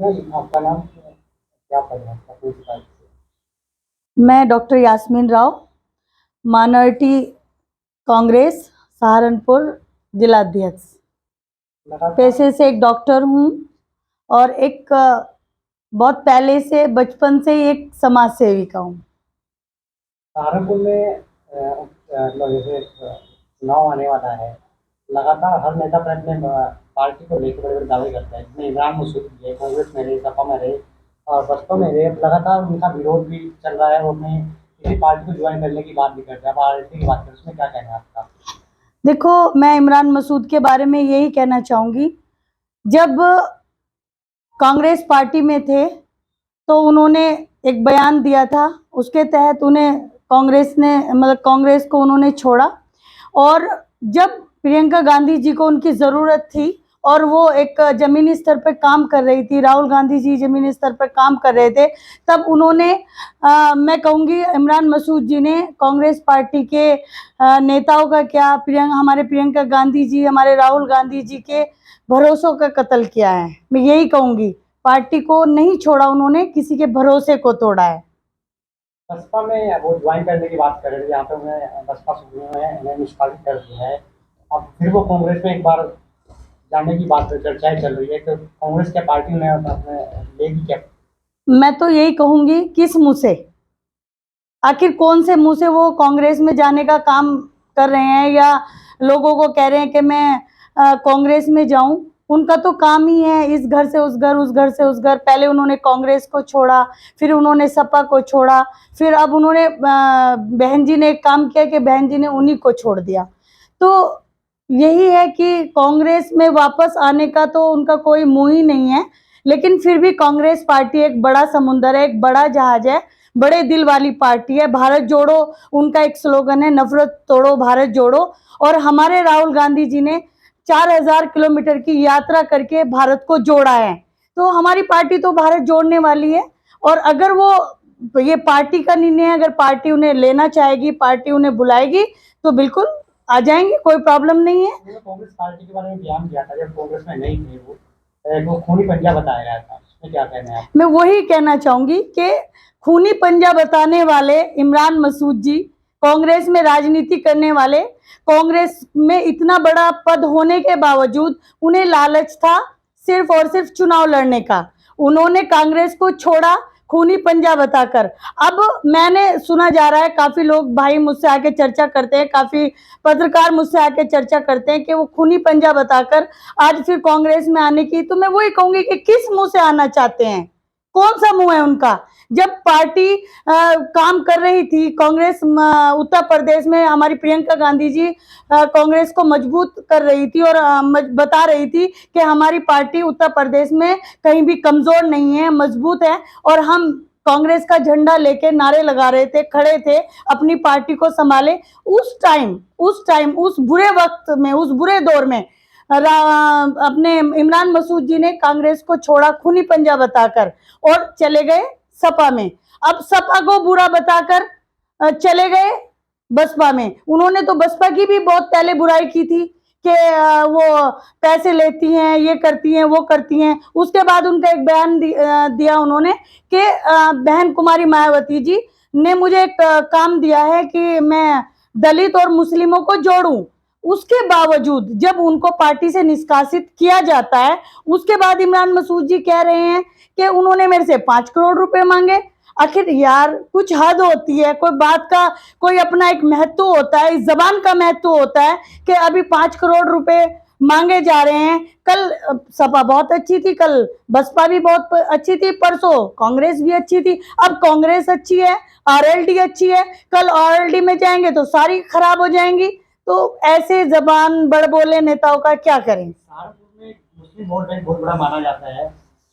आपका नाम क्या पद है आपका पूरी बात से? मैं डॉक्टर यास्मीन राव, माइनॉरिटी कांग्रेस सहारनपुर जिलाध्यक्ष। लगातार पेशे से एक डॉक्टर हूँ और एक बहुत पहले से बचपन से ही एक समाज सेविका हूँ। सहारनपुर में मतलब जैसे चुनाव आने वाला है, लगातार हर नेता अपने पार्टी को लेकर बड़े बड़े दावे करता है, जिसमें इमरान मसूद भी है, कांग्रेस में रहे, सपा में रहे और बसपा में रहे। लगातार उनका विरोध भी चल रहा है, वो अपने किसी पार्टी को ज्वाइन करने की बात भी करते हैं। अब आरएलसी की बात करें, उसमें क्या कहना है आपका? देखो, मैं इमरान मसूद के बारे में यही कहना चाहूँगी, जब कांग्रेस पार्टी में थे तो उन्होंने एक बयान दिया था, उसके तहत उन्हें कांग्रेस ने मतलब कांग्रेस को उन्होंने छोड़ा। और जब प्रियंका गांधी जी को उनकी ज़रूरत थी और वो एक ज़मीनी स्तर पर काम कर रही थी, राहुल गांधी जी ज़मीनी स्तर पर काम कर रहे थे, तब उन्होंने मैं कहूँगी इमरान मसूद जी ने कांग्रेस पार्टी के नेताओं का क्या, हमारे प्रियंका गांधी जी, हमारे राहुल गांधी जी के भरोसों का कत्ल किया है। मैं यही कहूँगी, पार्टी को नहीं छोड़ा उन्होंने, किसी के भरोसे को तोड़ा है। बसपा में वो ज्वाइन करने की बात कर रहे थे, यहाँ पे उन्हें बसपा सूत्रों ने उन्हें निष्कासित कर दिया है। अब फिर वो कांग्रेस में एक बार जाने की बात चर्चाएं चल रही है, तो कांग्रेस क्या पार्टी में अपने लेगी क्या? मैं तो यही कहूँगी, किस मुँह से, आखिर कौन से मुँह से वो कांग्रेस में जाने का काम कर रहे हैं या लोगों को कह रहे हैं कि मैं कांग्रेस में जाऊं। उनका तो काम ही है इस घर से उस घर, उस घर से उस घर। पहले उन्होंने कांग्रेस को छोड़ा, फिर उन्होंने सपा को छोड़ा, फिर अब उन्होंने बहन जी ने एक काम किया कि बहन जी ने उन्हीं को छोड़ दिया। तो यही है कि कांग्रेस में वापस आने का तो उनका कोई मुंह ही नहीं है, लेकिन फिर भी कांग्रेस पार्टी एक बड़ा समुंदर है, एक बड़ा जहाज है, बड़े दिल वाली पार्टी है। भारत जोड़ो उनका एक स्लोगन है, नफरत तोड़ो भारत जोड़ो। और हमारे राहुल गांधी जी ने 4000 किलोमीटर की यात्रा करके भारत को जोड़ा है, तो हमारी पार्टी तो भारत जोड़ने वाली है। और अगर वो ये पार्टी का निर्णय है, अगर पार्टी उन्हें लेना चाहेगी, पार्टी उन्हें बुलाएगी तो बिल्कुल आ जाएंगे, कोई प्रॉब्लम नहीं है। उन्होंने कांग्रेस पार्टी के बारे में बयान दिया था जब कांग्रेस में नहीं थे वो खूनी पंजा बताया गया था, उसमें क्या कहना है आप? मैं वही कहना चाहूंगी कि खूनी पंजा बताने वाले इमरान मसूद जी, कांग्रेस में राजनीति करने वाले, कांग्रेस में इतना बड़ा पद होने के बावजूद उन्हें लालच था सिर्फ और सिर्फ चुनाव लड़ने का। उन्होंने कांग्रेस को छोड़ा खूनी पंजा बताकर। अब मैंने सुना जा रहा है, काफी लोग भाई मुझसे आके चर्चा करते हैं, काफी पत्रकार मुझसे आके चर्चा करते हैं कि वो खूनी पंजा बताकर आज फिर कांग्रेस में आने की। तो मैं वही कहूंगी कि किस मुंह से आना चाहते हैं, कौन सा मुंह है उनका? जब पार्टी काम कर रही थी कांग्रेस, उत्तर प्रदेश में हमारी प्रियंका गांधी जी कांग्रेस को मजबूत कर रही थी और बता रही थी कि हमारी पार्टी उत्तर प्रदेश में कहीं भी कमजोर नहीं है, मजबूत है। और हम कांग्रेस का झंडा लेके नारे लगा रहे थे, खड़े थे, अपनी पार्टी को संभाले। उस बुरे वक्त में, उस बुरे दौर में अपने इमरान मसूद जी ने कांग्रेस को छोड़ा खूनी पंजा बताकर और चले गए सपा में। अब सपा को बुरा बताकर चले गए बसपा में। उन्होंने तो बसपा की भी बहुत पहले बुराई की थी कि वो पैसे लेती हैं, ये करती हैं, वो करती हैं। उसके बाद उनका एक बयान दिया उन्होंने कि बहन कुमारी मायावती जी ने मुझे एक काम दिया है कि मैं दलित और मुस्लिमों को जोड़ूं। उसके बावजूद जब उनको पार्टी से निष्कासित किया जाता है, उसके बाद इमरान मसूद जी कह रहे हैं कि उन्होंने मेरे से 5 करोड़ रुपए मांगे। आखिर यार, कुछ हद होती है, कोई बात का कोई अपना एक महत्व होता है, इस जबान का महत्व होता है कि अभी 5 करोड़ रुपए मांगे जा रहे हैं। कल सपा बहुत अच्छी थी, कल बसपा भी बहुत अच्छी थी, परसों कांग्रेस भी अच्छी थी। अब कांग्रेस अच्छी है, आरएलडी अच्छी है, कल आरएलडी में जाएंगे तो सारी खराब हो जाएंगी। तो ऐसे जबान बड़बोले नेताओं का क्या करें? सहारनपुर में मुस्लिम वोट बैंक बहुत बड़ा माना जाता है,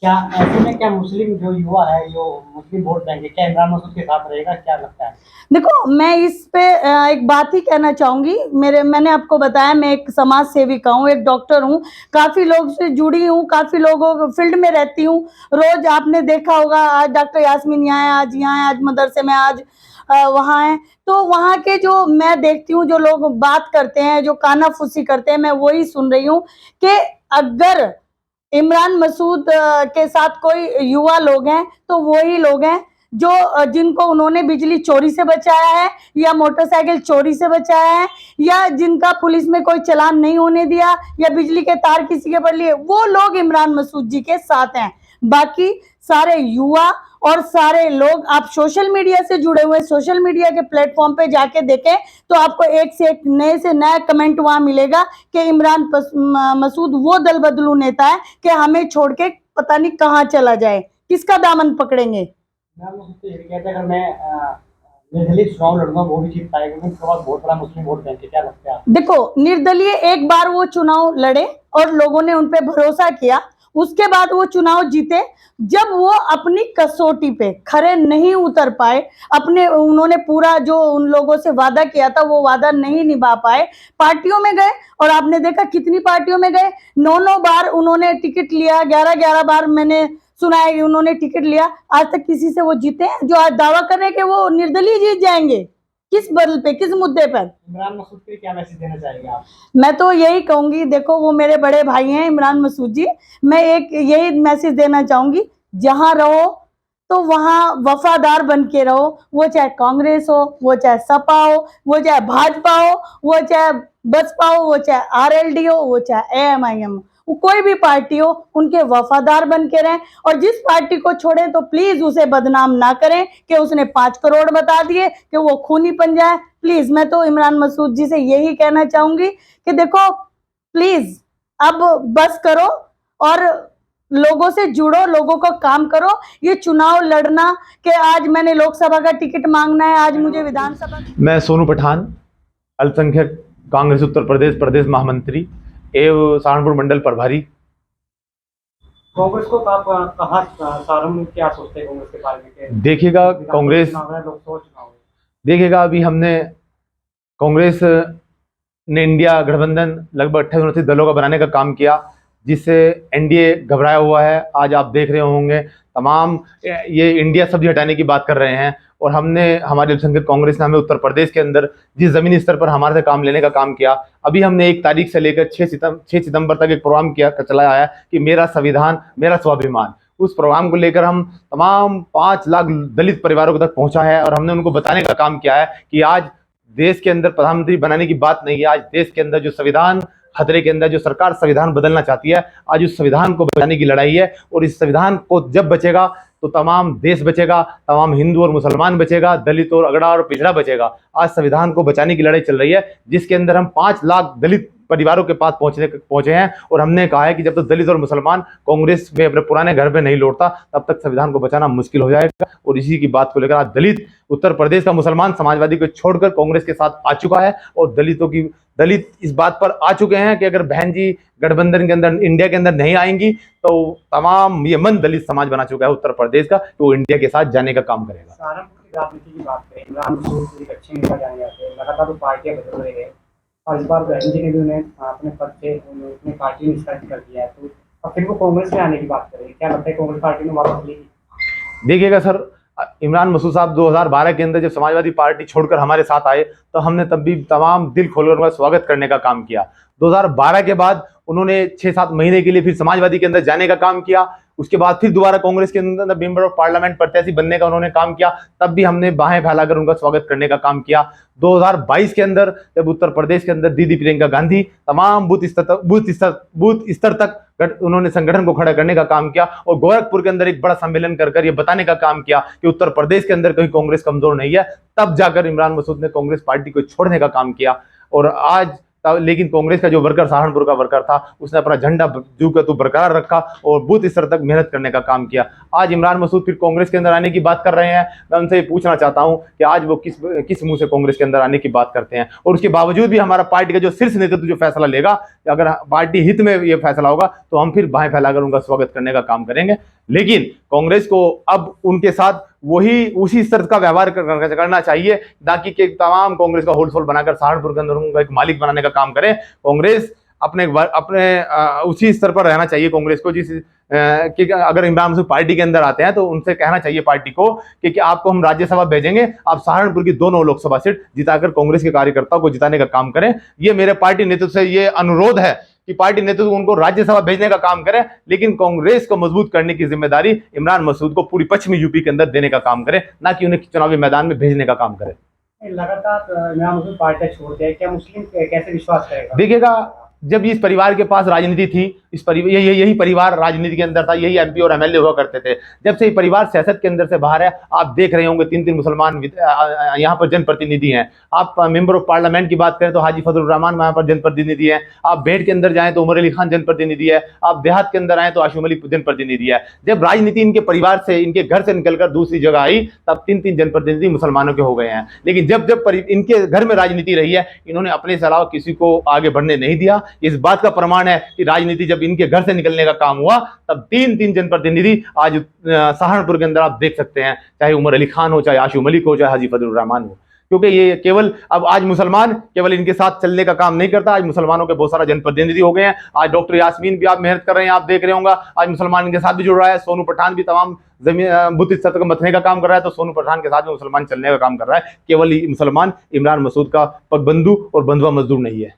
क्या ऐसे में क्या मुस्लिम जो युवा है, जो मुस्लिम वोट बैंक है, क्या इमरान मसूद के साथ रहेगा, क्या लगता है? देखो, मैं इस पे एक बात ही कहना चाहूंगी। मैंने आपको बताया, मैं एक समाज सेविका हूँ, एक डॉक्टर हूँ, काफी लोग से जुड़ी हूँ, काफी लोगों फील्ड में रहती हूँ। रोज आपने देखा होगा, आज डॉक्टर यास्मीन यहाँ है, आज यहाँ है, आज मदरसे में, आज वहाँ है। तो वहाँ के जो मैं देखती हूँ, जो लोग बात करते हैं, जो कानाफूसी करते हैं, मैं वही सुन रही हूँ कि अगर इमरान मसूद के साथ कोई युवा लोग हैं तो वही लोग हैं जो जिनको उन्होंने बिजली चोरी से बचाया है या मोटरसाइकिल चोरी से बचाया है या जिनका पुलिस में कोई चालान नहीं होने दिया या बिजली के तार किसी के पड़ लिए, वो लोग इमरान मसूद जी के साथ हैं। बाकी सारे युवा और सारे लोग, आप सोशल मीडिया से जुड़े हुए, सोशल मीडिया के प्लेटफॉर्म पे जाके देखें तो आपको एक से नया कमेंट वहां मिलेगा कि इमरान मसूद वो दल बदलू नेता है कि हमें छोड़ के पता नहीं कहाँ चला जाए, किसका दामन पकड़ेंगे। मैम वो सबसे ये भी कहते हैं अगर मैं निर्दलीय चुनाव लड़ूंगा वो भी जीत पाएगा, क्योंकि उनके पास बहुत बड़ा मुस्लिम वोट बैंक है। क्या लगता है आपको? देखो, निर्दलीय एक बार वो चुनाव लड़े और लोगों ने उन पे भरोसा किया, उसके बाद वो चुनाव जीते। जब वो अपनी कसौटी पे खरे नहीं उतर पाए, उन्होंने पूरा जो उन लोगों से वादा किया था वो वादा नहीं निभा पाए, पार्टियों में गए और आपने देखा कितनी पार्टियों में गए, 9 बार उन्होंने टिकट लिया, 11 बार मैंने सुना है कि उन्होंने टिकट लिया, आज तक किसी से वो जीते हैं जो आज दावा कर रहे हैं कि वो निर्दलीय जीत जाएंगे। किस बल पे, किस मुद्दे पर? इमरान मसूद के लिए क्या मैसेज देना चाहेंगे आप? मैं तो यही कहूंगी, देखो वो मेरे बड़े भाई हैं इमरान मसूद जी, मैं एक यही मैसेज देना चाहूंगी, जहां रहो तो वहां वफादार बन के रहो, वो चाहे कांग्रेस हो, वो चाहे सपा हो, वो चाहे भाजपा हो, वो चाहे बसपा हो, वो चाहे आरएलडी हो, वो चाहे एएमआईएम हो, वो कोई भी पार्टी हो, उनके वफादार बन के रहें। और जिस पार्टी को छोड़े तो प्लीज उसे बदनाम ना करें कि उसने 5 करोड़ बता दिए, कि वो खूनी पंजा है। प्लीज मैं तो इमरान मसूद जी से यही कहना चाहूंगी कि देखो प्लीज अब बस करो और लोगों से जुड़ो, लोगों को काम करो। ये चुनाव लड़ना कि आज मैंने लोकसभा का टिकट मांगना है, आज मुझे विधानसभा। मैं सोनू पठान, अल्पसंख्यक कांग्रेस उत्तर प्रदेश प्रदेश महामंत्री एवं सहारनपुर मंडल प्रभारी। कांग्रेस को आप कहाँ सहारनपुर में क्या सोचते हैं कांग्रेस के बारे में? देखिएगा कांग्रेस, लोकसभा चुनाव है, देखिएगा अभी हमने कांग्रेस ने इंडिया गठबंधन लगभग 28-29 दलों का बनाने का काम किया, जिससे एनडीए घबराया हुआ है। आज आप देख रहे होंगे तमाम ये इंडिया शब्द हटाने की बात कर रहे हैं, और हमने हमारे अल्पसंख्यक कांग्रेस ने हमें उत्तर प्रदेश के अंदर जिस ज़मीनी स्तर पर हमारे से काम लेने का काम किया, अभी हमने 1 तारीख से लेकर 6 सितंबर तक एक प्रोग्राम चलाया है कि मेरा संविधान मेरा स्वाभिमान। उस प्रोग्राम को लेकर हम तमाम 5 लाख दलित परिवारों तक पहुंचा है, और हमने उनको बताने का काम किया है कि आज देश के अंदर प्रधानमंत्री बनाने की बात नहीं है, आज देश के अंदर जो संविधान खतरे के अंदर, जो सरकार संविधान बदलना चाहती है, आज उस संविधान को बचाने की लड़ाई है। और इस संविधान को जब बचेगा तो तमाम देश बचेगा, तमाम हिंदू और मुसलमान बचेगा, दलित और अगड़ा और पिछड़ा बचेगा। आज संविधान को बचाने की लड़ाई चल रही है, जिसके अंदर हम 5 लाख दलित परिवारों के पास पहुंचे हैं, और हमने कहा है कि जब तक दलित और मुसलमान कांग्रेस में अपने पुराने घर पे नहीं लौटता, तब तक संविधान को बचाना मुश्किल हो जाएगा। और इसी की बात को लेकर आज दलित, उत्तर प्रदेश का मुसलमान समाजवादी को छोड़कर कांग्रेस के साथ आ चुका है, और दलित इस बात पर आ चुके हैं कि अगर बहन जी गठबंधन के अंदर, इंडिया के अंदर नहीं आएंगी, तो तमाम ये मन दलित समाज बना चुका है उत्तर प्रदेश का, तो वो इंडिया के साथ जाने का काम करेगा। सहारनपुर की राजनीति की बात करें, इमरान मसूद एक अच्छे नेता जाने जाते हैं, लगातार तो पार्टियां बदल रही है, और इस बार बहन जी ने भी उन्हें अपने पद से अपनी पार्टी में निष्कासित कर दिया है, तो अब फिर वो कांग्रेस में आने की बात करें, क्या लगता है कांग्रेस पार्टी में वापस लेगी? देखिएगा सर, इमरान मसूद साहब 2012 के अंदर जब समाजवादी पार्टी छोड़कर हमारे साथ आए, तो हमने तब भी तमाम दिल खोलकर उनका स्वागत करने का काम किया। 2012 के बाद उन्होंने 6-7 महीने के लिए फिर समाजवादी के अंदर जाने का काम किया, उसके बाद फिर दोबारा कांग्रेस के अंदर मेंबर ऑफ पार्लियामेंट प्रत्याशी बनने का उन्होंने काम किया, तब भी हमने बाहें फैलाकर उनका स्वागत करने का काम किया। 2022 के अंदर जब उत्तर प्रदेश के अंदर दीदी प्रियंका गांधी तमाम बूथ स्तर तक उन्होंने संगठन को खड़ा करने का काम किया, और गोरखपुर के अंदर एक बड़ा सम्मेलन कर ये बताने का काम किया कि उत्तर प्रदेश के अंदर कहीं कांग्रेस कमजोर नहीं है, तब जाकर इमरान मसूद ने कांग्रेस पार्टी को छोड़ने का काम किया। और आज लेकिन कांग्रेस का जो वर्कर, सहारनपुर का वर्कर था, उसने अपना झंडा जू का तो बरकरार रखा और बूथ स्तर तक मेहनत करने का काम किया। आज इमरान मसूद फिर कांग्रेस के अंदर आने की बात कर रहे हैं। मैं उनसे ये पूछना चाहता हूं कि आज वो किस मुंह से कांग्रेस के अंदर आने की बात करते हैं, और उसके बावजूद भी हमारा पार्टी का जो शीर्ष नेतृत्व जो फैसला लेगा, अगर पार्टी हित में ये फैसला होगा, तो हम फिर बाहें फैलाकर उनका स्वागत करने का काम करेंगे। लेकिन कांग्रेस को अब उनके साथ उसी स्तर का व्यवहार करना चाहिए, ताकि कि तमाम कांग्रेस का होल्ड बनाकर सहारनपुर के अंदर उनका एक मालिक बनाने का काम करें। कांग्रेस अपने उसी स्तर पर रहना चाहिए कांग्रेस को, कि अगर इमरान मसूद पार्टी के अंदर आते हैं तो उनसे कहना चाहिए पार्टी को कि आपको हम राज्यसभा भेजेंगे, आप सहारनपुर की दोनों लोकसभा सीट जिताकर कांग्रेस के कार्यकर्ताओं को जिताने का काम करें। ये मेरे पार्टी नेतृत्व से ये अनुरोध है कि पार्टी नेतृत्व उनको राज्यसभा भेजने का काम करे, लेकिन कांग्रेस को मजबूत करने की जिम्मेदारी इमरान मसूद को पूरी पश्चिमी यूपी के अंदर देने का काम करे, ना कि उन्हें चुनावी मैदान में भेजने का काम करे। लगातार इमरान मसूद पार्टी छोड़ते हैं, क्या मुस्लिम कैसे विश्वास करेगा? देखिएगा, जब इस परिवार के पास राजनीति थी, इस परिवार यही परिवार राजनीति के अंदर था, यही एमपी और एमएलए हुआ करते थे। जब से ये परिवार सियासत के अंदर से बाहर है, आप देख रहे होंगे 3-3 मुसलमान यहाँ पर जनप्रतिनिधि हैं। आप मेंबर ऑफ पार्लियामेंट की बात करें तो हाजी फजल रहमान यहाँ पर जनप्रतिनिधि है। आप बेड के अंदर जाएं तो उमर अली खान जनप्रतिनिधि है। आप देहात के अंदर आए तो आशुम अली जनप्रतिनिधि है। जब राजनीति इनके परिवार से, इनके घर से निकलकर दूसरी जगह आई, तब 3-3 जनप्रतिनिधि मुसलमानों के हो गए हैं। लेकिन जब इनके घर में राजनीति रही है, इन्होंने अपने से अलावा किसी को आगे बढ़ने नहीं दिया। इस बात का प्रमाण है कि राजनीति जब इनके घर से निकलने का काम हुआ, तब 3-3 जनप्रतिनिधि आज सहारनपुर के अंदर आप देख सकते हैं, चाहे उमर अली खान हो, चाहे आशुम मलिक हो, चाहे हाजी फजल रहमान हो। क्योंकि ये केवल अब आज मुसलमान केवल इनके साथ चलने का काम नहीं करता, आज मुसलमानों के बहुत सारा जनप्रतिनिधि हो गए हैं। आज डॉक्टर यास्मीन भी आप मेहनत कर रहे हैं, आप देख रहे होंगे, आज मुसलमान इनके साथ भी जुड़ रहा है। सोनू पठान भी तमाम जमीन बुत सतह को मथने का काम कर रहा है, तो सोनू पठान के साथ भी मुसलमान चलने का काम कर रहा है। केवल मुसलमान इमरान मसूद का पगबंधु और बंधुआ मजदूर नहीं है।